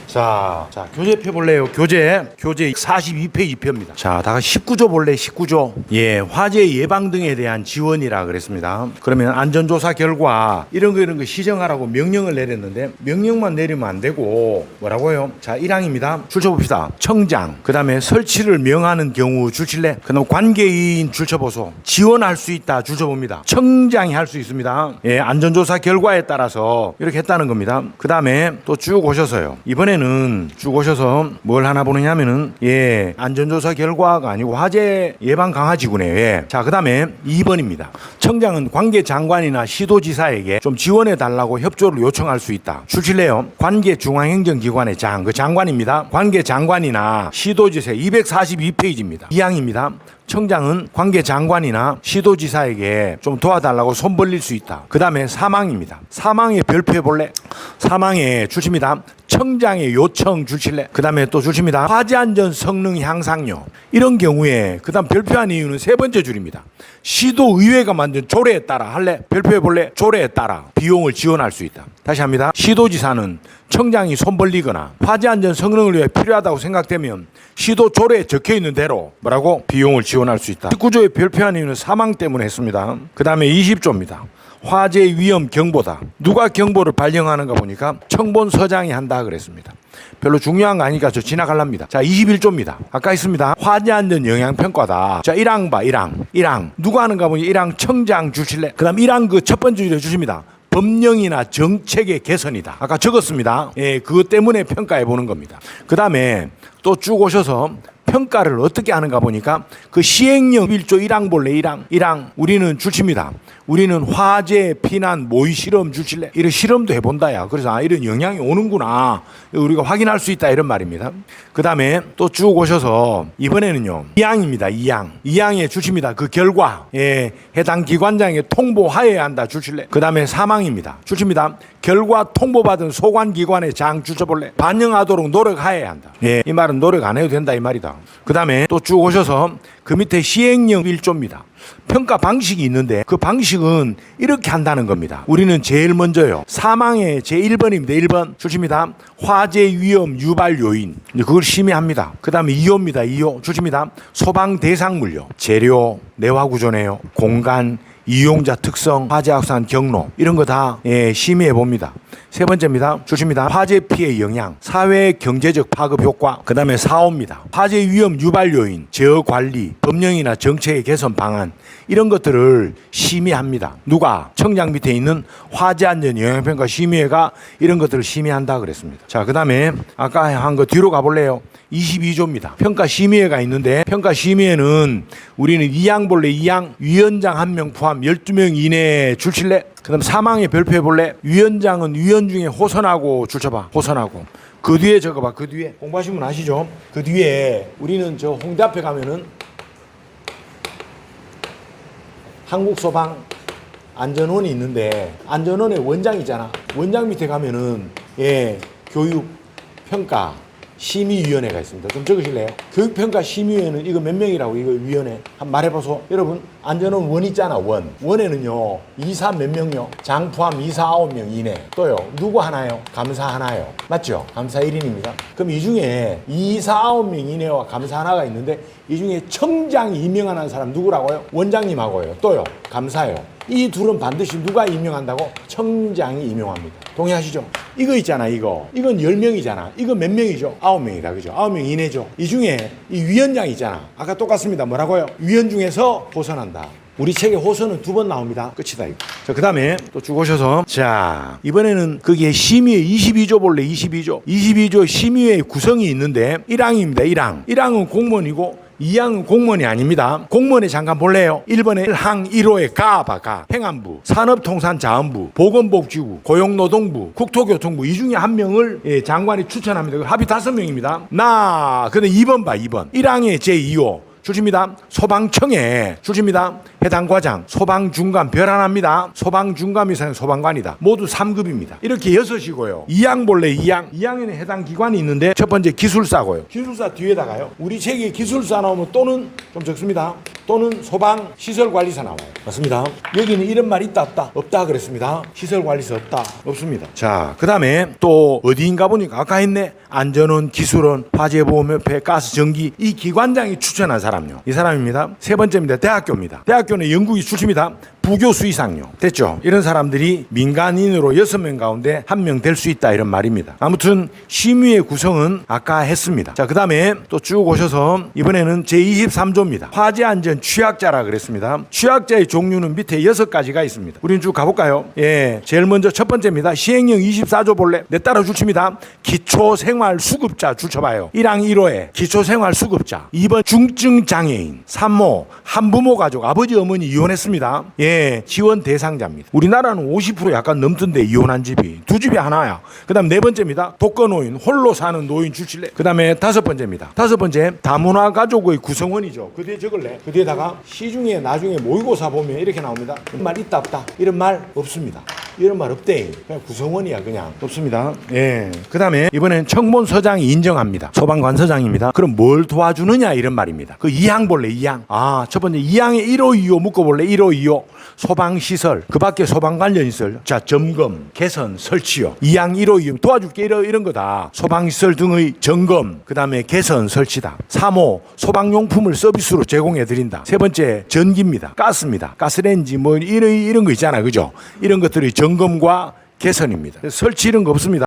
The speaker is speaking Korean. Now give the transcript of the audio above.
자, 교재 펴볼래요? 교재 42페이지 펴입니다. 자, 다가 19조 볼래? 19조. 예, 화재 예방 등에 대한 지원이라 그랬습니다. 그러면 안전조사 결과 이런 거 시정하라고 명령을 내렸는데 명령만 내리면 안 되고 뭐라고요? 자, 1항입니다. 줄쳐봅시다. 청장, 그 다음에 설치를 명하는 경우 줄칠래? 그 다음 관계인 줄쳐보소. 지원할 수 있다 줄쳐봅니다. 청장이 할 수 있습니다. 예, 안전조사 결과에 따라서 이렇게 했다는 겁니다. 그 다음에 또 쭉 오셔서요. 이번에는 쭉 오셔서 뭘 하나 보느냐면은 예, 안전조사 결과가 아니고 화재 예방 강화지구네요. 예. 자, 그 다음에 2번입니다. 청장은 관계 장관이나 시도지사에게 좀 지원해 달라고 협조를 요청할 수 있다. 줄칠래요? 관계 중앙행정기관의 그 장관입니다. 관계 장관이나 시도지사 242페이지입니다. 2항입니다. 청장은 관계 장관이나 시도지사에게 좀 도와달라고 손 벌릴 수 있다. 그 다음에 사망입니다. 사망에 별표해 볼래? 사망에 줄칩니다. 청장의 요청 줄칠래? 그 다음에 또 줄칩니다. 화재안전 성능 향상요. 이런 경우에 그 다음 별표한 이유는 세 번째 줄입니다. 시도의회가 만든 조례에 따라 할래? 별표해 볼래? 조례에 따라 비용을 지원할 수 있다. 다시 합니다. 시도지사는 청장이 손 벌리거나 화재안전 성능을 위해 필요하다고 생각되면 시도 조례에 적혀있는 대로 뭐라고? 비용을 지원할 수 있다. 19조의 별표한 이유는 사망 때문에 했습니다. 그 다음에 20조입니다. 화재 위험 경보다. 누가 경보를 발령하는가 보니까 청본서장이 한다 그랬습니다. 별로 중요한 거 아니니까 저 지나갈랍니다. 자, 21조입니다. 아까 있습니다. 화재안전 영향평가다. 자, 1항 봐, 1항. 누가 하는가 보니 1항 청장 주실래? 그 다음 1항 그 첫 번째 줄에 주십니다. 법령이나 정책의 개선이다. 아까 적었습니다. 예, 그것 때문에 평가해 보는 겁니다. 그 다음에 또 쭉 오셔서 평가를 어떻게 하는가 보니까 그 시행령 1조 1항 볼래? 1항. 우리는 줄칩니다. 우리는 화재, 피난, 모의 실험 줄칠래? 이런 실험도 해본다야. 그래서 이런 영향이 오는구나. 우리가 확인할 수 있다. 이런 말입니다. 그 다음에 또 쭉 오셔서 이번에는요. 2항입니다. 2항에 줄칩니다. 그 결과 해당 기관장에게 통보하여야 한다. 줄칠래? 그 다음에 3항입니다. 줄칩니다. 결과 통보받은 소관기관의 장 줄쳐볼래? 반영하도록 노력하여야 한다. 예, 이 말은 노력 안 해도 된다 이 말이다. 그 다음에 또 쭉 오셔서 그 밑에 시행령 1조입니다. 평가 방식이 있는데 그 방식은 이렇게 한다는 겁니다. 우리는 제일 먼저요. 사망의 제1번입니다. 1번 줄칩니다. 화재 위험 유발 요인. 그걸 심의합니다. 그 다음에 2호입니다. 2호 줄칩니다. 소방 대상 물료, 재료, 내화 구조네요. 공간, 이용자 특성, 화재 확산 경로 이런 거 다 심의해 봅니다. 세 번째입니다. 줄칩니다. 화재 피해 영향, 사회 경제적 파급 효과. 그 다음에 4호입니다. 화재 위험 유발 요인, 제어 관리, 법령이나 정책의 개선 방안 이런 것들을 심의합니다. 누가? 청장 밑에 있는 화재안전 영향평가 심의회가 이런 것들을 심의한다 그랬습니다. 자, 그 다음에 아까 한 거 뒤로 가볼래요? 22조입니다. 평가 심의회가 있는데 평가 심의회는 우리는 2항 볼래? 2항 위원장 1명 포함 12명 이내에 줄칠래? 그 다음 사망에 별표해 볼래? 위원장은 위원 중에 호선하고 줄쳐봐. 호선하고. 그 뒤에 적어봐. 그 뒤에 공부하신 분 아시죠? 그 뒤에 우리는 저 홍대 앞에 가면은 한국소방 안전원이 있는데 안전원의 원장이잖아. 원장 밑에 가면은 교육 평가 심의위원회가 있습니다. 좀 적으실래요? 교육평가 심의위원회는 이거 몇 명이라고 이거 위원회 한번 말해보소. 여러분 안전원 원 있잖아. 원에는요 2사 몇 명요? 장 포함 2, 4, 9명 이내. 또요 누구 하나요? 감사 하나요. 맞죠? 감사 1인입니다. 그럼 이 중에 2, 4, 9명 이내와 감사 하나가 있는데 이 중에 청장이 임명하는 사람 누구라고요? 원장님하고요. 또요 감사요. 이 둘은 반드시 누가 임명한다고? 청장이 임명합니다. 동의하시죠? 이거 있잖아, 이건 10명이잖아. 이거 몇 명이죠? 9명이다. 그죠? 9명 이내죠. 이 중에 이 위원장 있잖아. 아까 똑같습니다. 뭐라고요? 위원 중에서 호선한다. 우리 책에 호선은 2번 나옵니다. 끝이다, 이거. 자, 그 다음에 또 쭉 오셔서. 자, 이번에는 거기에 심의회 22조 볼래? 22조 심의회의 구성이 있는데 1항입니다. 1항은 공무원이고 2항은 공무원이 아닙니다. 공무원에 잠깐 볼래요? 1번에 1항 1호에 가. 행안부, 산업통상자원부, 보건복지부, 고용노동부, 국토교통부 이 중에 한 명을 장관이 추천합니다. 합의 5명입니다. 근데 2번 봐. 2번. 1항의 제2호. 주십니다. 소방청에 주십니다. 해당 과장, 소방중감 별 하나입니다. 소방중감 이상 소방관이다. 모두 3급입니다. 이렇게 6이고요. 2양 볼래 2양. 2양에는 해당 기관이 있는데 첫 번째 기술사고요. 기술사 뒤에다가요. 우리 책에 기술사 나오면 또는 좀 적습니다. 또는 소방시설관리사 나와요. 맞습니다. 여기는 이런 말 있다 없다? 없다 그랬습니다. 시설관리사 없다. 없습니다. 자, 그 다음에 또 어디인가 보니까 아까 했네. 안전원, 기술원, 화재보험협회, 가스전기 이 기관장이 추천한 사람요. 이 사람입니다. 세 번째입니다. 대학교입니다. 대학교는 영국이 출신입니다. 부교수 이상요. 됐죠? 이런 사람들이 민간인으로 6명 가운데 1명 될 수 있다 이런 말입니다. 아무튼 심의의 구성은 아까 했습니다. 자, 그 다음에 또 쭉 오셔서 이번에는 제23조입니다. 화재안전 취약자라 그랬습니다. 취약자의 종류는 밑에 6가지가 있습니다. 우리는 쭉 가볼까요? 예, 제일 먼저 첫 번째입니다. 시행령 24조 볼래? 내 따라 줄칩니다. 기초생활수급자 줄쳐봐요. 1항 1호에 기초생활수급자. 2번 중증장애인. 3호 한부모 가족. 아버지 어머니 이혼했습니다. 예, 지원 대상자입니다. 우리나라는 50% 약간 넘던데 이혼한 집이. 두 집이 하나야. 그 다음 네 번째입니다. 독거노인. 홀로 사는 노인 줄칠래? 그 다음에 다섯 번째입니다. 다섯 번째 다문화 가족의 구성원이죠. 그 뒤에 적을래? 그 뒤에다가 시중에 나중에 모의고사 보면 이렇게 나옵니다. 이런 말 있다 없다? 이런 말 없습니다. 이런 말 없대. 그냥 구성원이야 그냥. 없습니다. 예. 그 다음에 이번엔 청본서장이 인정합니다. 소방관서장입니다. 그럼 뭘 도와주느냐 이런 말입니다. 그 2항 볼래 2항. 아, 첫 번째 2항에 1호 2호 묶어볼래 1호 2호. 소방시설 그 밖에 소방 관련 시설 자 점검 개선 설치요. 2항 1호 2호 도와줄게 이런 거다. 소방시설 등의 점검 그 다음에 개선 설치다. 3호 소방용품을 서비스로 제공해드린다. 세 번째 전기입니다. 가스입니다. 가스레인지 뭐 이런 거 있잖아 그죠? 이런 것들이 점검과 개선입니다. 설치 이런 거 없습니다.